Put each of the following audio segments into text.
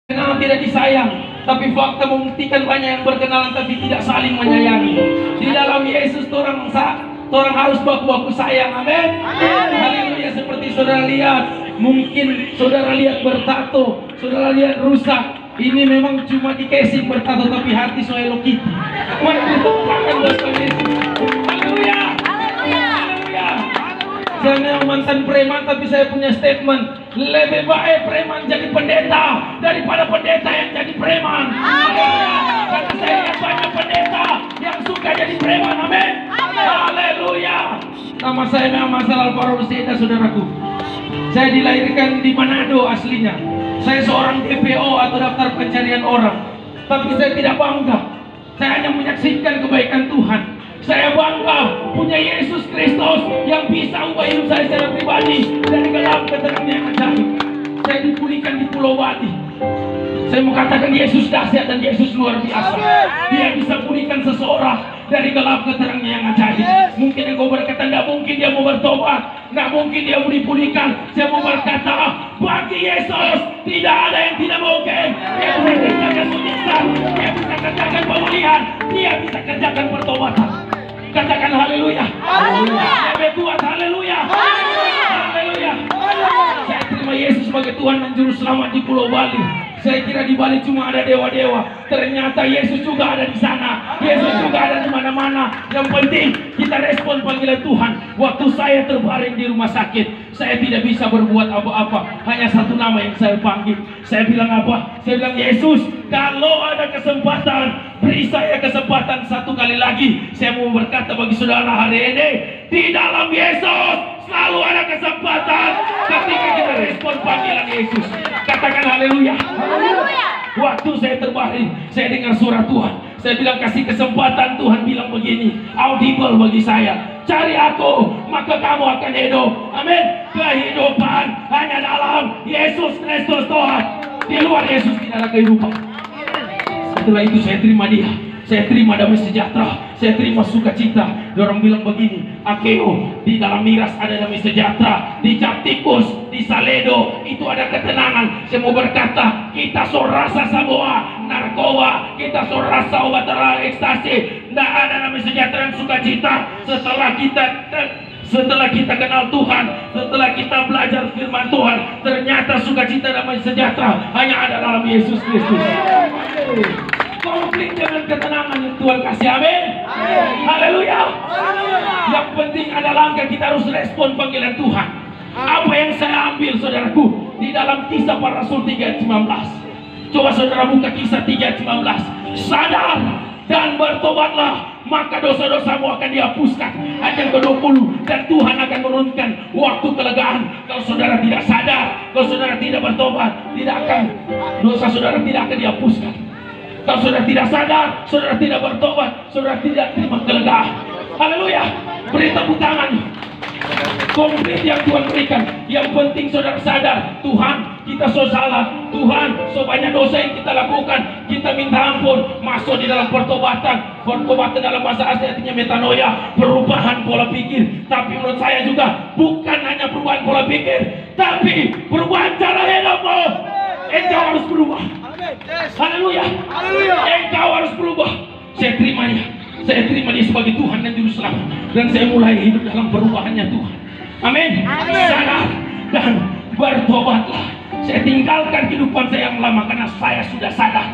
Berkenalan tidak disayang, tapi fakta membuktikan banyak yang berkenalan tapi tidak saling menyayangi. Di dalam Yesus orang harus baku-baku sayang. Amin. Haleluya. Seperti saudara lihat, mungkin saudara lihat bertato, saudara lihat rusak. Ini memang cuma di casing bertato, tapi hati so Hello Kitty. Mari kita tangan buat Yesus. Haleluya. Haleluya. Saya memang mantan preman, tapi saya punya statement. Lebih baik preman jadi pendeta daripada pendeta yang jadi preman. Karena saya lihat banyak pendeta yang suka jadi preman. Amin. Haleluya. Nama saya memang Masal Alvaro Seda, saudaraku. Saya dilahirkan di Manado aslinya. Saya seorang DPO atau daftar pencarian orang. Tapi saya tidak bangga. Saya hanya menyaksikan kebaikan Tuhan. Saya bangga punya Yesus Kristus yang bisa ubah hidup saya secara pribadi dari gelap ke terang yang ajaib. Saya dipulihkan di Pulau Bali. Saya mau katakan Yesus dahsyat dan Yesus luar biasa. Dia bisa pulihkan seseorang dari gelap ke terangnya yang ajaib. Mungkin engkau berkata, tidak mungkin dia mau bertobat, tidak mungkin dia mau dipulihkan. Saya mau berkata, bagi Yesus tidak ada yang tidak mungkin. Dia bisa kerjakan mujizat, dia bisa kerjakan pemulihan, dia bisa kerjakan pertobatan. Katakan haleluya. Haleluya. Tuhan, haleluya. Haleluya. Saya terima Yesus sebagai Tuhan dan Juru Selamat di Pulau Bali. Saya kira di Bali cuma ada dewa-dewa. Ternyata Yesus juga ada di sana. Yesus juga ada di mana-mana. Yang penting kita respon panggilan Tuhan. Waktu saya terbaring di rumah sakit, saya tidak bisa berbuat apa-apa. Hanya satu nama yang saya panggil. Saya bilang apa? Saya bilang, Yesus, kalau ada kesempatan, beri saya kesempatan satu kali lagi. Saya mau berkata bagi saudara hari ini, di dalam Yesus selalu ada kesempatan ketika kita respon panggilan Yesus. Katakan haleluya. Waktu saya terbaring, saya dengar suara Tuhan. Saya bilang, kasih kesempatan. Tuhan bilang begini, audible bagi saya, cari aku maka kamu akan hidup. Amin. Kehidupan hanya dalam Yesus Kristus Tuhan. Di luar Yesus tidak ada kehidupan. Setelah itu saya terima dia. Saya terima damai sejahtera, saya terima sukacita. Orang bilang begini, Akeo, di dalam miras ada damai sejahtera, di Captikus, di Saledo itu ada ketenangan. Saya mau berkata, kita so rasa saboa, narkoba, kita so rasa obat terlarang, ekstasi, tidak ada damai sejahtera dan sukacita setelah kita kenal Tuhan, setelah kita belajar firman Tuhan. Ternyata sukacita damai sejahtera hanya ada dalam Yesus Kristus. Konflik dengan ketenangan yang Tuhan kasih. Amin. Haleluya. Yang penting ada langkah, kita harus respon panggilan Tuhan. Apa yang saya ambil, saudaraku, di dalam Kisah Para Rasul 3:19. Coba saudara buka Kisah 3:19. Sadar dan bertobatlah, maka dosa-dosamu akan dihapuskan. Ayat yang ke-20, dan Tuhan akan menurunkan waktu kelegaan. Kalau saudara tidak sadar, kalau saudara tidak bertobat, dosa saudara tidak akan dihapuskan. Kalau saudara tidak sadar, saudara tidak bertobat, saudara tidak terima kelegaan. Haleluya. Beri tepuk tangan. Komplit yang Tuhan berikan. Yang penting saudara sadar, Tuhan, kita so salah. Tuhan, so banyak dosa yang kita lakukan. Kita minta ampun, masuk di dalam pertobatan. Pertobatan dalam bahasa asli artinya metanoia, perubahan pola pikir. Tapi menurut saya juga bukan hanya perubahan pola pikir, tapi perubahan cara hidupmu. Engkau harus berubah. Haleluya. Engkau harus berubah. Saya terima dia. Saya terima dia sebagai Tuhan dan Juru Selamat. Dan saya mulai hidup dalam perubahannya Tuhan. Amin. Sadar dan bertobatlah. Saya tinggalkan kehidupan saya yang lama karena saya sudah sadar.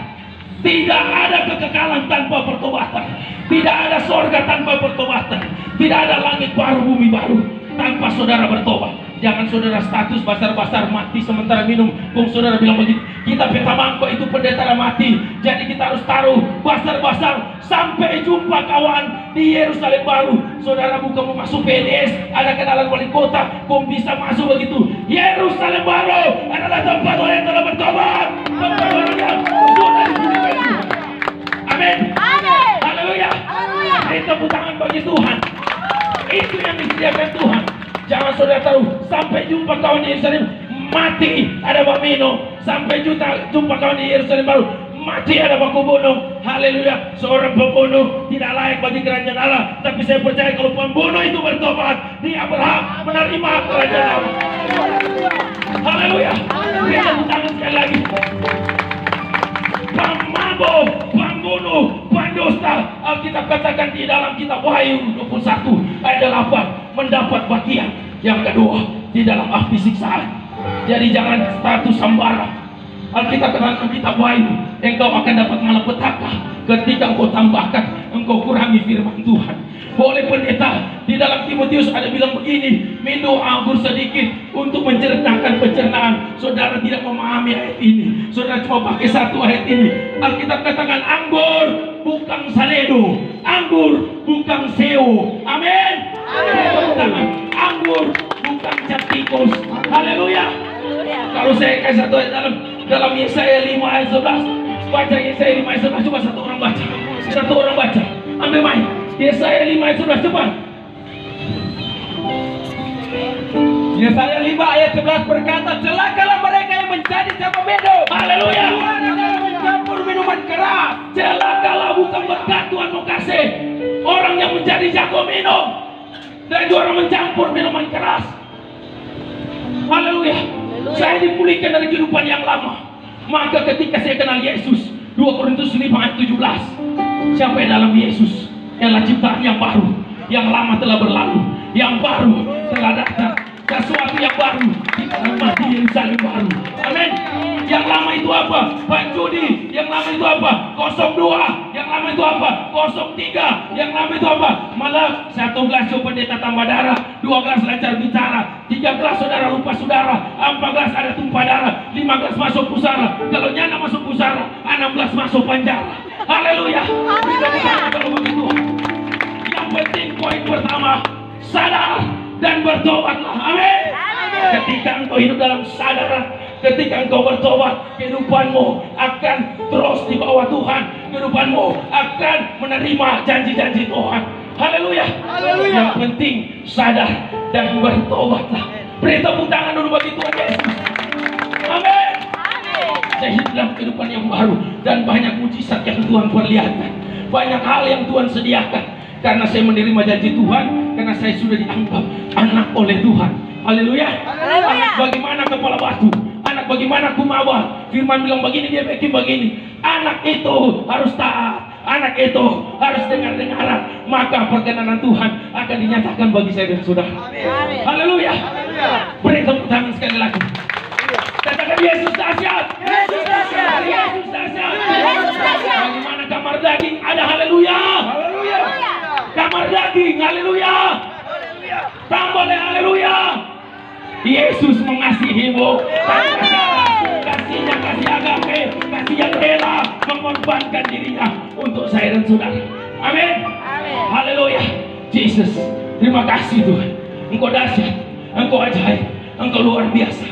Tidak ada kekekalan tanpa pertobatan. Tidak ada surga tanpa pertobatan. Tidak ada langit baru, bumi baru tanpa saudara bertobat. Jangan saudara status basar-basar mati sementara minum. Kung saudara bilang begitu, kita peta mangkok itu pendeta mati. Jadi kita harus taruh basar-basar. Sampai jumpa kawan di Yerusalem baru. Saudara bukan mau masuk PNS, ada kenalan wali kota, kung bisa masuk begitu. Yerusalem baru adalah tempat orang yang telah bertobat, tempat orang yang sudah dipulihkan Tuhan. Amin. Haleluya. Kita tepuk tangan bagi Tuhan. Itu yang disediakan Tuhan. Jangan saudara tahu, sampai jumpa kawan di Yerusalem mati ada bak minum. Sampai jumpa kawan di Yerusalem baru mati ada baku bunuh. Haleluya. Seorang pembunuh tidak layak bagi kerajaan Allah. Tapi saya percaya kalau pembunuh itu bertobat, dia berhak menerima kerajaan Allah. Haleluya. Kita tangan sekali lagi. katakan di dalam kitab Wahyu 21 ayat 8, mendapat bagian yang kedua di dalam api siksaan. Jadi jangan status sembarang. Alkitab katakan kitab Wahyu, engkau akan dapat malapetaka ketika engkau tambahkan, engkau kurangi firman Tuhan. Boleh pendeta di dalam Timotius ada bilang begini, minum anggur sedikit untuk mencernahkan pencernaan. Saudara tidak memahami ayat ini, saudara cuma pakai satu ayat ini. Alkitab katakan anggur bukan saledo, anggur bukan seo. Amin. Anggur bukan cap tikus. Haleluya. Kalau saya kasih satu ayat dalam Yesaya 5 ayat 11, baca Yesaya 5 ayat 11, coba satu orang baca, ambil main Yesaya 5 ayat 11, cepat. Yesaya 5 ayat 11 berkata, celakalah mereka yang menjadi jago minum. Haleluya. Yang mencampur minuman keras. Celakalah, bukan berkat Tuhan mau kasih orang yang menjadi jago minum dan juga orang mencampur minuman keras. Haleluya. Saya dipulihkan dari kehidupan yang lama. Maka ketika saya kenal Yesus, 2 Korintus 5 ayat 17, siapa yang dalam Yesus ialah ciptaan yang baru. Yang lama telah berlalu, yang baru telah datang. Sesuatu yang baru di dalam hati Yerusalem baru. Amin. Yang lama itu apa? Pak Judi. Yang lama itu apa? 02. Yang lama itu apa? 03. Yang lama itu apa? Malah 1 gelas pendeta tambah darah, 2 gelas lancar bicara, 3 gelas saudara lupa saudara, 4 gelas ada tumpah darah, 5 gelas masuk pusara. Kalau nyana masuk pusara, 16 masuk penjara. Haleluya. Kalau begitu. Yang penting poin pertama, sadar dan bertobatlah. Amin. Ketika engkau hidup dalam sadar, ketika engkau bertobat, kehidupanmu akan terus di bawah Tuhan. Kehidupanmu akan menerima janji-janji Tuhan. Haleluya. Yang penting sadar dan bertobatlah. Beri tepuk tangan dulu bagi Tuhan Yesus. Amin. Saya hidup dalam kehidupan yang baru dan banyak mujizat yang Tuhan perlihatkan. Banyak hal yang Tuhan sediakan. Karena saya menerima janji Tuhan, karena saya sudah dianggap anak oleh Tuhan. Haleluya. Anak bagaimana kepala batu, anak bagaimana kumawar. Firman bilang begini, dia bikin begini. Anak itu harus taat, anak itu harus dengar-dengaran. Maka perkenanan Tuhan akan dinyatakan bagi saya dan saudara. Haleluya. Beri tepuk tangan sekali lagi. Katakan Yesus dahsyat. Yesus dahsyat. Yesus dahsyat. Bagaimana kamar daging ada haleluya. Kamar daging, haleluya. Tambah deh, haleluya. Yesus mengasihimu. Kasihnya kasih agape, kasih yang rela mengorbankan dirinya untuk saya dan saudara. Amin. Haleluya. Yesus, terima kasih Tuhan. Engkau dahsyat, engkau ajaib, engkau luar biasa.